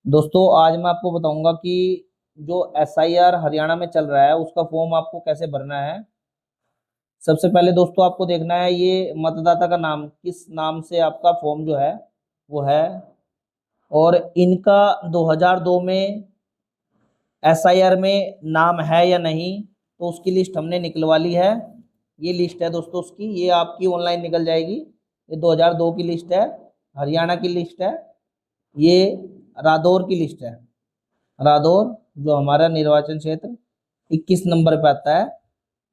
दोस्तों आज मैं आपको बताऊंगा कि जो एसआईआर हरियाणा में चल रहा है उसका फॉर्म आपको कैसे भरना है। सबसे पहले दोस्तों आपको देखना है ये मतदाता का नाम किस नाम से आपका फॉर्म जो है वो है। और इनका 2002 में एसआईआर में नाम है या नहीं, तो उसकी लिस्ट हमने निकलवा ली है। ये लिस्ट है दोस्तों उसकी, ये आपकी ऑनलाइन निकल जाएगी। ये 2002 की लिस्ट है, हरियाणा की लिस्ट है। ये रादौर की लिस्ट है। रादौर जो हमारा निर्वाचन क्षेत्र 21 नंबर पे आता है,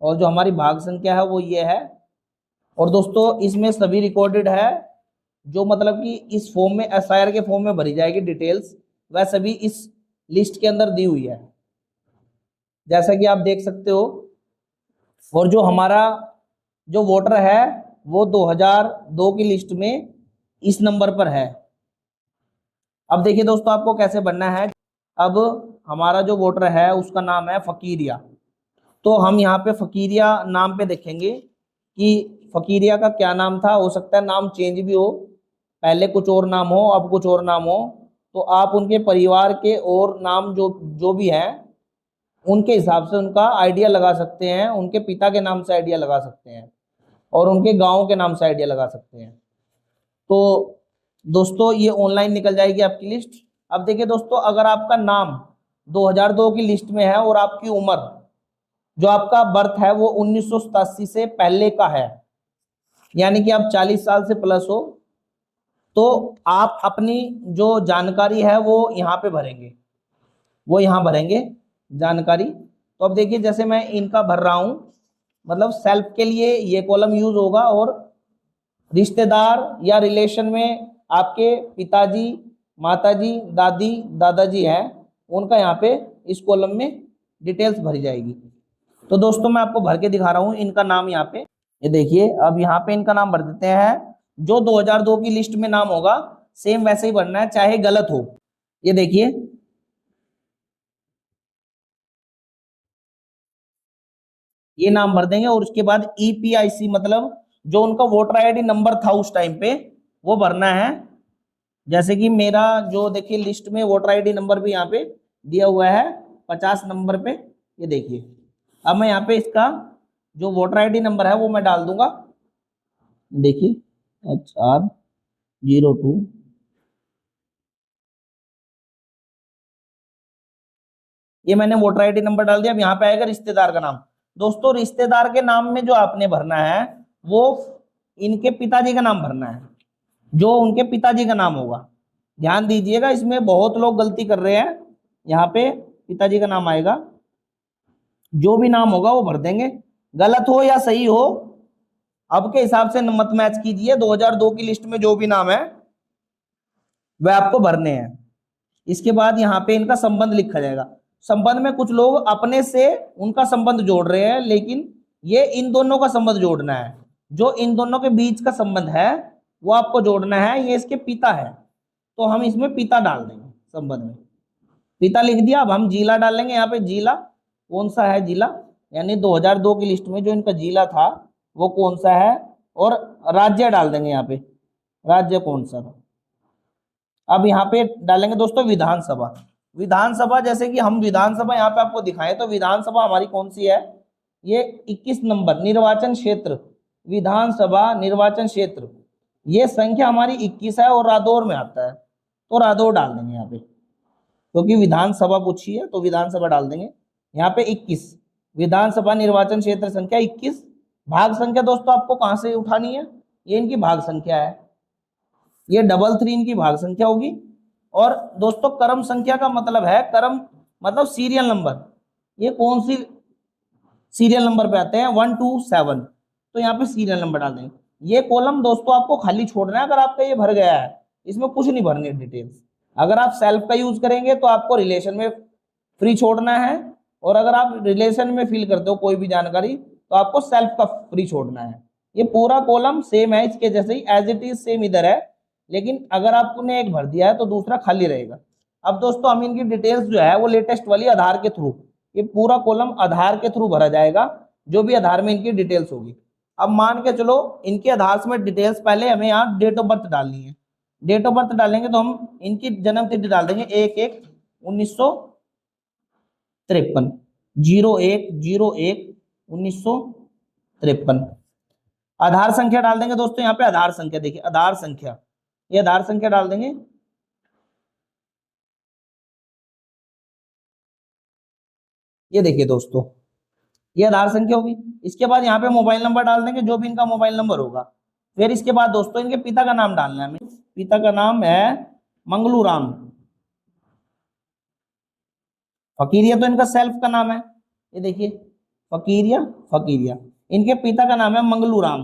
और जो हमारी भाग संख्या है वो ये है। और दोस्तों इसमें सभी रिकॉर्डेड है, जो मतलब कि इस फॉर्म में एसआईआर के फॉर्म में भरी जाएगी डिटेल्स, वह सभी इस लिस्ट के अंदर दी हुई है, जैसा कि आप देख सकते हो। और जो हमारा जो वोटर है वो 2002 की लिस्ट में इस नंबर पर है। अब देखिए दोस्तों आपको कैसे बनना है। अब हमारा जो वोटर है उसका नाम है फकीरिया, तो हम यहाँ पे फकीरिया नाम पे देखेंगे कि फकीरिया का क्या नाम था। हो सकता है नाम चेंज भी हो, पहले कुछ और नाम हो अब कुछ और नाम हो, तो आप उनके परिवार के और नाम जो जो भी हैं उनके हिसाब से उनका आइडिया लगा सकते हैं। उनके पिता के नाम से आइडिया लगा सकते हैं और उनके गांव के नाम से आइडिया लगा सकते हैं। तो दोस्तों ये ऑनलाइन निकल जाएगी आपकी लिस्ट। अब देखिए दोस्तों, अगर आपका नाम 2002 की लिस्ट में है और आपकी उम्र जो आपका बर्थ है वो 1987 से पहले का है, यानी कि आप 40 साल से प्लस हो, तो आप अपनी जो जानकारी है वो यहाँ पे भरेंगे, वो यहाँ भरेंगे जानकारी। तो अब देखिए जैसे मैं इनका भर रहा हूँ, मतलब सेल्फ के लिए ये कॉलम यूज होगा, और रिश्तेदार या रिलेशन में आपके पिताजी, माताजी, दादी, दादाजी हैं, उनका यहाँ पे इस कॉलम में डिटेल्स भरी जाएगी। तो दोस्तों मैं आपको भर के दिखा रहा हूँ इनका नाम यहाँ पे। ये देखिए अब यहाँ पे इनका नाम भर देते हैं। जो 2002 की लिस्ट में नाम होगा सेम वैसे ही भरना है, चाहे गलत हो। ये देखिए ये नाम भर देंगे, और उसके बाद ईपीआईसी मतलब जो उनका वोटर आईडी नंबर था उस टाइम पे वो भरना है। जैसे कि मेरा जो देखिए लिस्ट में वोटर आईडी नंबर भी यहाँ पे दिया हुआ है 50 नंबर पे। ये देखिए अब मैं यहाँ पे इसका जो वोटर आईडी नंबर है वो मैं डाल दूंगा। देखिए HR02। ये मैंने वोटर आईडी नंबर डाल दिया। अब यहाँ पे आएगा रिश्तेदार का नाम। दोस्तों रिश्तेदार के नाम में जो आपने भरना है वो इनके पिताजी का नाम भरना है, जो उनके पिताजी का नाम होगा। ध्यान दीजिएगा, इसमें बहुत लोग गलती कर रहे हैं। यहाँ पे पिताजी का नाम आएगा, जो भी नाम होगा वो भर देंगे, गलत हो या सही हो अब के हिसाब से मत मैच कीजिए। 2002 की लिस्ट में जो भी नाम है वह आपको भरने हैं। इसके बाद यहाँ पे इनका संबंध लिखा जाएगा। संबंध में कुछ लोग अपने से उनका संबंध जोड़ रहे हैं, लेकिन ये इन दोनों का संबंध जोड़ना है। जो इन दोनों के बीच का संबंध है वो आपको जोड़ना है। ये इसके पिता है, तो हम इसमें पिता डाल देंगे। संबंध में पिता लिख दिया। अब हम जिला डालेंगे यहाँ पे। जिला कौन सा है, जिला यानी 2002 की लिस्ट में जो इनका जिला था वो कौन सा है, और राज्य डाल देंगे यहाँ पे, राज्य कौन सा था। अब यहाँ पे डालेंगे दोस्तों विधानसभा। विधानसभा जैसे कि हम विधानसभा यहाँ पे आपको दिखाएं तो विधानसभा हमारी कौन सी है, ये 21 नंबर निर्वाचन क्षेत्र, विधानसभा निर्वाचन क्षेत्र, ये संख्या हमारी 21 है और रादौर में आता है, तो रादौर डाल देंगे यहाँ पे, क्योंकि विधानसभा पूछी है तो विधानसभा डाल देंगे यहाँ पे 21। विधानसभा निर्वाचन क्षेत्र संख्या 21। भाग संख्या दोस्तों आपको कहां से उठानी है, ये इनकी भाग संख्या है, ये 33 इनकी भाग संख्या होगी। और दोस्तों क्रम संख्या का मतलब है, क्रम मतलब सीरियल नंबर, ये कौन सी सीरियल नंबर पे आते हैं 1 to 7, तो यहाँ पे सीरियल नंबर डाल देंगे। ये कॉलम दोस्तों आपको खाली छोड़ना है। अगर आपका ये भर गया है इसमें कुछ नहीं भरनी डिटेल्स। अगर आप सेल्फ का यूज करेंगे तो आपको रिलेशन में फ्री छोड़ना है, और अगर आप रिलेशन में फिल करते हो कोई भी जानकारी तो आपको सेल्फ का फ्री छोड़ना है। ये पूरा कॉलम सेम है, इसके जैसे ही एज इट इज सेम इधर है, लेकिन अगर आपने एक भर दिया है तो दूसरा खाली रहेगा। अब दोस्तों हम इनकी डिटेल्स जो है वो लेटेस्ट वाली आधार के थ्रू, ये पूरा कॉलम आधार के थ्रू भरा जाएगा, जो भी आधार में इनकी डिटेल्स होगी। अब मान के चलो इनके आधार में डिटेल्स, पहले हमें यहाँ डेट ऑफ बर्थ डालनी है। डेट ऑफ बर्थ डालेंगे तो हम इनकी जन्म तिथि डाल देंगे 1/1/1953, 01/01/1953। आधार संख्या डाल देंगे दोस्तों, यहाँ पे आधार संख्या देखिए, आधार संख्या, ये आधार संख्या डाल देंगे। ये देखिए दोस्तों, ये आधार संख्या होगी। इसके बाद यहाँ पे मोबाइल नंबर डाल देंगे, जो भी इनका मोबाइल नंबर होगा। फिर इसके बाद दोस्तों इनके पिता का नाम डालना है हमें। पिता का नाम है मंगलू राम। फकीरिया तो इनका सेल्फ का नाम है, ये देखिए, फकीरिया, फकीरिया। इनके पिता का नाम है मंगलू राम,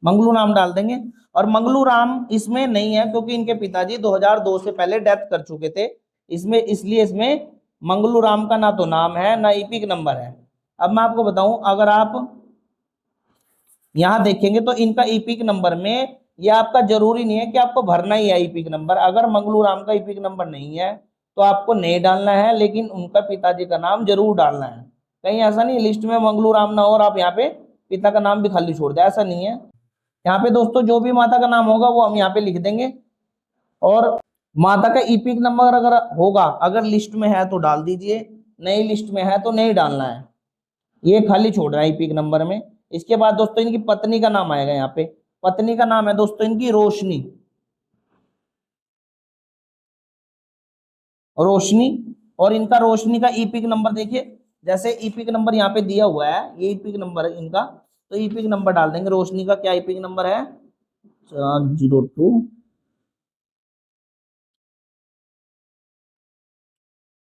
मंगलू राम डाल देंगे। और मंगलू राम इसमें नहीं है क्योंकि इनके पिताजी 2002 से पहले डेथ कर चुके थे, इसमें, इसलिए इसमें मंगलू राम का ना तो नाम है ना ईपिक नंबर है। अब मैं आपको बताऊं, अगर आप यहां देखेंगे तो इनका ईपिक नंबर में, ये आपका जरूरी नहीं है कि आपको भरना ही है ईपिक नंबर। अगर मंगलू राम का ईपिक नंबर नहीं है तो आपको नहीं डालना है, लेकिन उनका पिताजी का नाम जरूर डालना है। कहीं ऐसा नहीं लिस्ट में मंगलू राम ना हो और आप यहाँ पे पिता का नाम भी खाली छोड़ दे, ऐसा नहीं है। यहाँ पे दोस्तों जो भी माता का नाम होगा वो हम यहाँ पे लिख देंगे। और माता का ईपिक नंबर अगर होगा, अगर लिस्ट में है तो डाल दीजिए, नहीं लिस्ट में है तो नहीं डालना है, ये खाली छोड़ रहा है ईपिक नंबर में। इसके बाद दोस्तों इनकी पत्नी का नाम आएगा यहाँ पे। पत्नी का नाम है दोस्तों इनकी रोशनी, रोशनी। और इनका रोशनी का ईपिक नंबर देखिए, जैसे ईपिक नंबर यहाँ पे दिया हुआ है, ये ईपिक नंबर है इनका, तो ईपिक नंबर डाल देंगे। रोशनी का क्या ईपिक नंबर है? 402।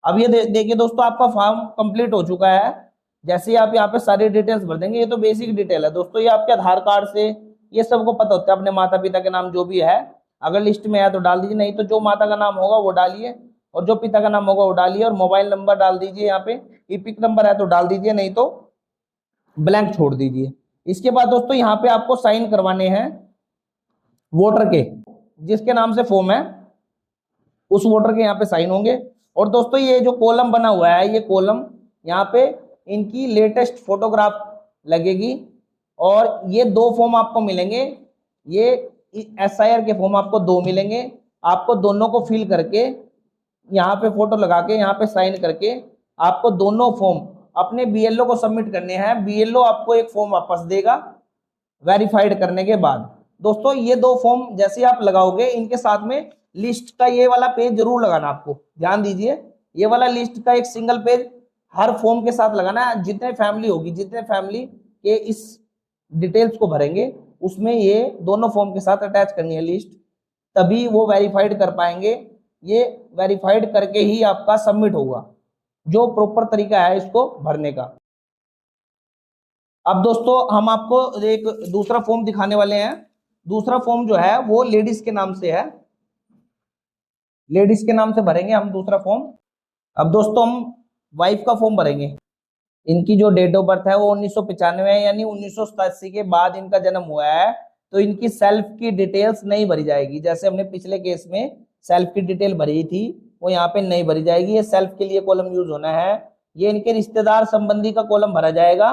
अब ये देखिए दोस्तों, आपका फॉर्म कंप्लीट हो चुका है। जैसे ही आप यहाँ पे सारी डिटेल्स भर देंगे, ये तो बेसिक डिटेल है दोस्तों, ये आपके आधार कार्ड से ये सबको पता होता है, अपने माता पिता के नाम जो भी है। अगर लिस्ट में है तो डाल दीजिए, नहीं तो जो माता का नाम होगा वो डालिए, और जो पिता का नाम होगा वो डालिए, और मोबाइल नंबर डाल दीजिए। यहाँ पे ईपिक नंबर है तो डाल दीजिए, नहीं तो ब्लैंक छोड़ दीजिए। इसके बाद दोस्तों यहाँ पे आपको साइन करवाने हैं वोटर के, जिसके नाम से फॉर्म है उस वोटर के यहाँ पे साइन होंगे। और दोस्तों ये जो कॉलम बना हुआ है, ये कॉलम यहाँ पे इनकी लेटेस्ट फोटोग्राफ लगेगी। और ये दो फॉर्म आपको मिलेंगे, ये एसआईआर के फॉर्म आपको दो मिलेंगे। आपको दोनों को फिल करके यहाँ पे फोटो लगा के यहाँ पे साइन करके आपको दोनों फॉर्म अपने बीएलओ को सबमिट करने हैं। बीएलओ आपको एक फॉर्म वापस देगा वेरीफाइड करने के बाद। दोस्तों ये दो फॉर्म जैसे आप लगाओगे, इनके साथ में लिस्ट का ये वाला पेज जरूर लगाना, आपको ध्यान दीजिए, ये वाला लिस्ट का एक सिंगल पेज हर फॉर्म के साथ लगाना है। जितने फैमिली होगी, जितने फैमिली के इस डिटेल्स को भरेंगे, उसमें ये दोनों फॉर्म के साथ अटैच करनी है लिस्ट, तभी वो वेरीफाइड कर पाएंगे। ये वेरीफाइड करके ही आपका सबमिट होगा, जो प्रॉपर तरीका है इसको भरने का। अब दोस्तों हम आपको एक दूसरा फॉर्म दिखाने वाले हैं। दूसरा फॉर्म जो है वो लेडीज के नाम से है, लेडीज के नाम से भरेंगे हम दूसरा फॉर्म। अब दोस्तों हम वाइफ का फॉर्म भरेंगे। इनकी जो डेट ऑफ बर्थ है वो 1995 है, यानी 1987 के बाद इनका जन्म हुआ है, तो इनकी सेल्फ की डिटेल्स नहीं भरी जाएगी। जैसे हमने पिछले केस में सेल्फ की डिटेल भरी थी, वो यहाँ पे नहीं भरी जाएगी। ये सेल्फ के लिए कॉलम यूज होना है। ये इनके रिश्तेदार संबंधी का कॉलम भरा जाएगा।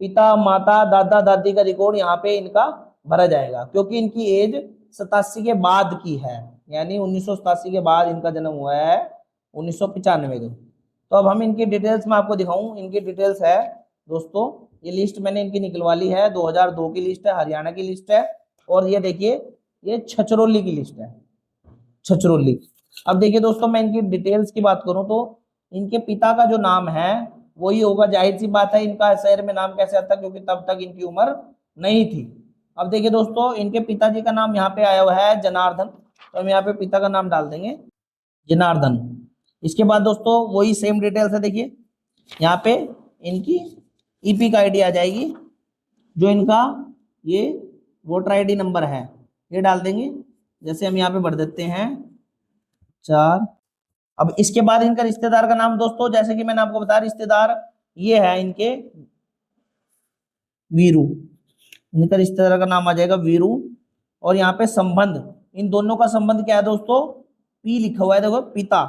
पिता, माता, दादा, दादी का रिकॉर्ड यहाँ पे इनका भरा जाएगा, क्योंकि इनकी एज 87 के बाद की है, यानी 1987 के बाद इनका जन्म हुआ है, 1995 को। तो अब हम इनकी डिटेल्स में आपको दिखाऊं। इनकी डिटेल्स है दोस्तों, ये लिस्ट मैंने इनकी निकलवा ली है, 2002 की लिस्ट है, हरियाणा की लिस्ट है। और ये देखिए, ये छछरौली की लिस्ट है, छछरौली। अब देखिए दोस्तों, मैं इनकी डिटेल्स की बात करूं तो इनके पिता का जो नाम है वही होगा। जाहिर सी बात है, इनका शहर में नाम कैसे आता, क्योंकि तब तक इनकी उम्र नहीं थी। अब देखिए दोस्तों, इनके पिताजी का नाम यहाँ पे आया हुआ है जनार्दन, तो हम यहाँ पे पिता का नाम डाल देंगे जनार्दन। इसके बाद दोस्तों वही सेम डिटेल्स है, देखिए यहाँ पे इनकी ईपिक आईडी आ जाएगी, जो इनका ये वोटर आईडी नंबर है, ये डाल देंगे। जैसे हम यहाँ पे भर देते हैं 4। अब इसके बाद इनका रिश्तेदार का नाम दोस्तों, जैसे कि मैंने आपको बताया, रिश्तेदार ये है इनके वीरू, इनका रिश्तेदार का नाम आ जाएगा वीरू। और यहाँ पे संबंध, इन दोनों का संबंध क्या है दोस्तों, पी लिखा हुआ है, देखो पिता,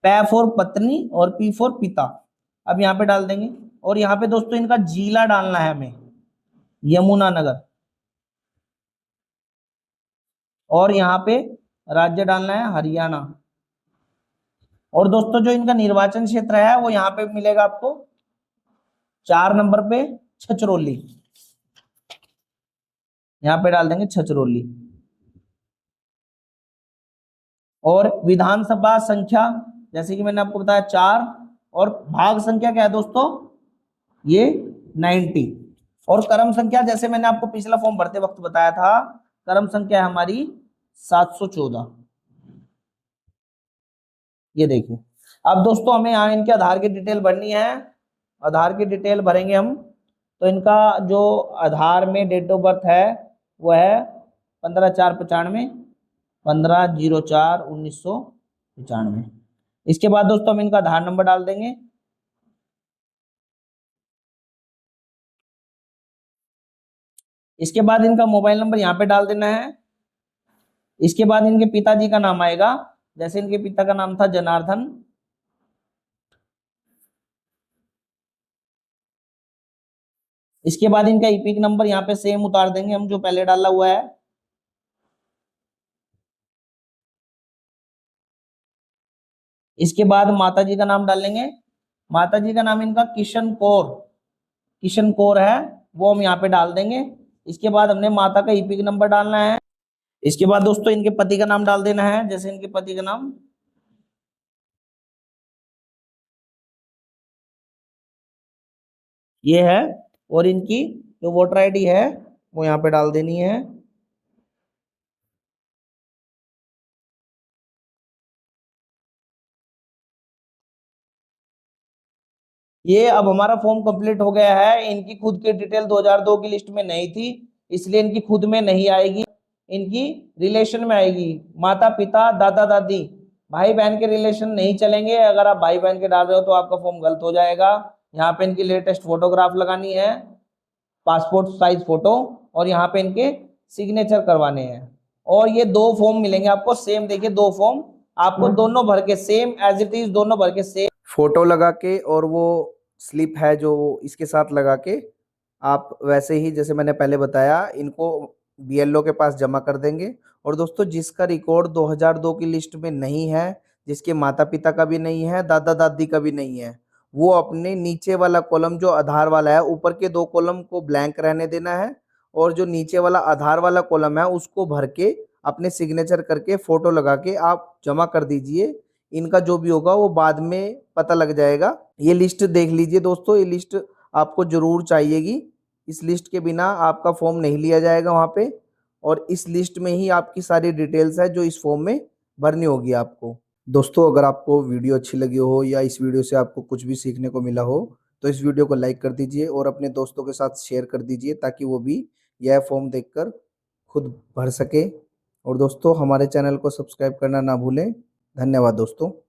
पै फॉर पत्नी और पी फॉर पिता। अब यहाँ पे डाल देंगे। और यहाँ पे दोस्तों इनका जिला डालना है हमें, यमुनानगर। और यहाँ पे राज्य डालना है हरियाणा। और दोस्तों जो इनका निर्वाचन क्षेत्र है वो यहाँ पे मिलेगा आपको 4 नंबर पे छछरौली, यहाँ पे डाल देंगे छछरौली। और विधानसभा संख्या जैसे कि मैंने आपको बताया 4, और भाग संख्या क्या है दोस्तों, ये 90। और क्रम संख्या जैसे मैंने आपको पिछला फॉर्म भरते वक्त बताया था, क्रम संख्या है हमारी 714। ये देखिए। अब दोस्तों हमें यहाँ इनके आधार की डिटेल भरनी है। आधार की डिटेल भरेंगे हम, तो इनका जो आधार में डेट ऑफ बर्थ है वो है 15/4/95, 15/04/1995। इसके बाद दोस्तों हम इनका आधार नंबर डाल देंगे। इसके बाद इनका मोबाइल नंबर यहाँ पे डाल देना है। इसके बाद इनके पिताजी का नाम आएगा, जैसे इनके पिता का नाम था जनार्दन। इसके बाद इनका ईपिक नंबर यहाँ पे सेम उतार देंगे हम जो पहले डाला हुआ है। इसके बाद माता जी का नाम डालेंगे। माता जी का नाम इनका किशन कौर, किशन कौर है, वो हम यहाँ पे डाल देंगे। इसके बाद हमने माता का ईपिक नंबर डालना है। इसके बाद दोस्तों इनके पति का नाम डाल देना है, जैसे इनके पति का नाम ये है। और इनकी जो वोटर आईडी है वो यहाँ पे डाल देनी है। ये अब हमारा फॉर्म कंप्लीट हो गया है। इनकी खुद की डिटेल 2002 की लिस्ट में नहीं थी, इसलिए इनकी खुद में नहीं आएगी, इनकी रिलेशन में आएगी। माता पिता दादा दादी भाई बहन के रिलेशन नहीं चलेंगे। अगर आप भाई बहन के डाल रहे हो तो आपका फॉर्म गलत हो जाएगा। यहाँ पे इनकी लेटेस्ट फोटोग्राफ लगानी है, पासपोर्ट साइज फोटो, और यहाँ पे इनके सिग्नेचर करवाने हैं। और ये 2 फॉर्म मिलेंगे आपको सेम, देखिए 2 फॉर्म आपको दोनों भर के सेम एज इट इज, दोनों भर के सेम फोटो लगा के, और वो स्लिप है जो इसके साथ लगा के आप वैसे ही जैसे मैंने पहले बताया इनको बीएलओ के पास जमा कर देंगे। और दोस्तों जिसका रिकॉर्ड 2002 की लिस्ट में नहीं है, जिसके माता पिता का भी नहीं है, दादा दादी का भी नहीं है, वो अपने नीचे वाला कॉलम जो आधार वाला है, ऊपर के 2 कॉलम को ब्लैंक रहने देना है, और जो नीचे वाला आधार वाला कॉलम है उसको भर के अपने सिग्नेचर करके फोटो लगा के आप जमा कर दीजिए। इनका जो भी होगा वो बाद में पता लग जाएगा। ये लिस्ट देख लीजिए दोस्तों, ये लिस्ट आपको जरूर चाहिएगी। इस लिस्ट के बिना आपका फॉर्म नहीं लिया जाएगा वहाँ पे, और इस लिस्ट में ही आपकी सारी डिटेल्स है जो इस फॉर्म में भरनी होगी आपको। दोस्तों अगर आपको वीडियो अच्छी लगी हो या इस वीडियो से आपको कुछ भी सीखने को मिला हो तो इस वीडियो को लाइक कर दीजिए और अपने दोस्तों के साथ शेयर कर दीजिए, ताकि वो भी यह फॉर्म देखकर खुद भर सके। और दोस्तों हमारे चैनल को सब्सक्राइब करना ना भूलें। धन्यवाद दोस्तों।